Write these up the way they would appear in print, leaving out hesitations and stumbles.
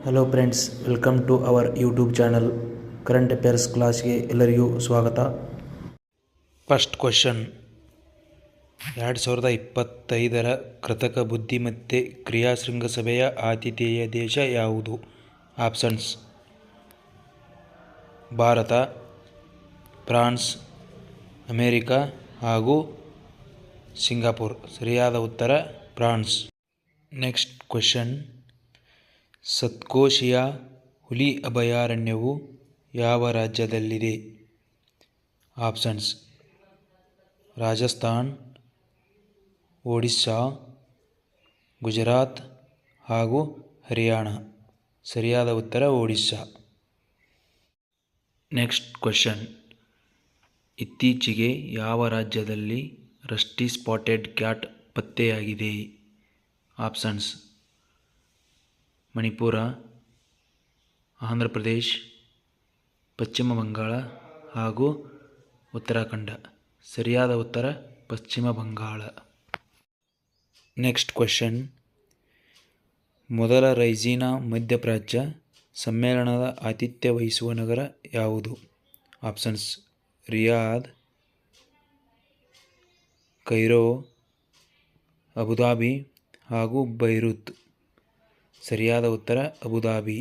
Hello friends, welcome to our YouTube channel current affairs ಕ್ಲಾಸ್ಗೆ ಎಲ್ಲರಿಗೂ ಸ್ವಾಗತ. ಫಸ್ಟ್ ಕ್ವೆಶ್ಚನ್, 2025ರ ಕೃತಕ ಬುದ್ಧಿಮತ್ತೆ ಕ್ರಿಯಾ ಶೃಂಗಸಭೆಯ ಆತಿಥೇಯ ದೇಶ ಯಾವುದು? ಆಪ್ಷನ್ಸ್: ಭಾರತ, ಫ್ರಾನ್ಸ್, ಅಮೇರಿಕಾ ಹಾಗೂ ಸಿಂಗಾಪುರ್. ಸರಿಯಾದ ಉತ್ತರ ಫ್ರಾನ್ಸ್. ನೆಕ್ಸ್ಟ್ ಕ್ವೆಶ್ಚನ್, ಸತ್ಕೋಶಿಯಾ ಹುಲಿ ಅಭಯಾರಣ್ಯವು ಯಾವ ರಾಜ್ಯದಲ್ಲಿದೆ? ಆಪ್ಷನ್ಸ್: ರಾಜಸ್ಥಾನ್, ಒಡಿಶಾ, ಗುಜರಾತ್ ಹಾಗೂ ಹರಿಯಾಣ. ಸರಿಯಾದ ಉತ್ತರ ಒಡಿಶಾ. ನೆಕ್ಸ್ಟ್ ಕ್ವೆಶ್ಚನ್, ಇತ್ತೀಚೆಗೆ ಯಾವ ರಾಜ್ಯದಲ್ಲಿ ರಸ್ಟಿ ಸ್ಪಾಟೆಡ್ ಕ್ಯಾಟ್ ಪತ್ತೆಯಾಗಿದೆ? ಆಪ್ಷನ್ಸ್: ಮಣಿಪುರ, ಆಂಧ್ರ ಪ್ರದೇಶ್, ಪಶ್ಚಿಮ ಬಂಗಾಳ ಹಾಗೂ ಉತ್ತರಾಖಂಡ. ಸರಿಯಾದ ಉತ್ತರ ಪಶ್ಚಿಮ ಬಂಗಾಳ. ನೆಕ್ಸ್ಟ್ ಕ್ವೆಶ್ಚನ್, ಮೊದಲ ರೈಸಿನಾ ಮಧ್ಯಪ್ರಾಚ್ಯ ಸಮ್ಮೇಳನದ ಆತಿಥ್ಯ ವಹಿಸುವ ನಗರ ಯಾವುದು? ಆಪ್ಷನ್ಸ್: ರಿಯಾದ್, ಕೈರೋ, ಅಬುಧಾಬಿ ಹಾಗೂ ಬೈರುತ್. ಸರಿಯಾದ ಉತ್ತರ ಅಬುಧಾಬಿ.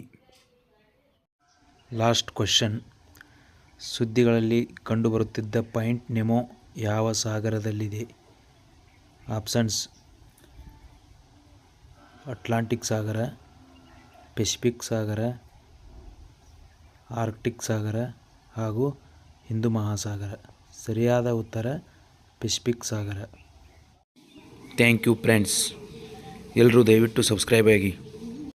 ಲಾಸ್ಟ್ ಕ್ವೆಶ್ಚನ್, ಸುದ್ದಿಗಳಲ್ಲಿ ಕಂಡುಬರುತ್ತಿದ್ದ ಪಾಯಿಂಟ್ ನೆಮೊ ಯಾವ ಸಾಗರದಲ್ಲಿದೆ? ಆಪ್ಷನ್ಸ್: ಅಟ್ಲಾಂಟಿಕ್ ಸಾಗರ, ಪೆಸಿಫಿಕ್ ಸಾಗರ, ಆರ್ಕ್ಟಿಕ್ ಸಾಗರ ಹಾಗೂ ಹಿಂದೂ ಮಹಾಸಾಗರ. ಸರಿಯಾದ ಉತ್ತರ ಪೆಸಿಫಿಕ್ ಸಾಗರ. Thank you friends. ಎಲ್ಲರೂ ದಯವಿಟ್ಟು ಸಬ್ಸ್ಕ್ರೈಬ್ ಆಗಿ.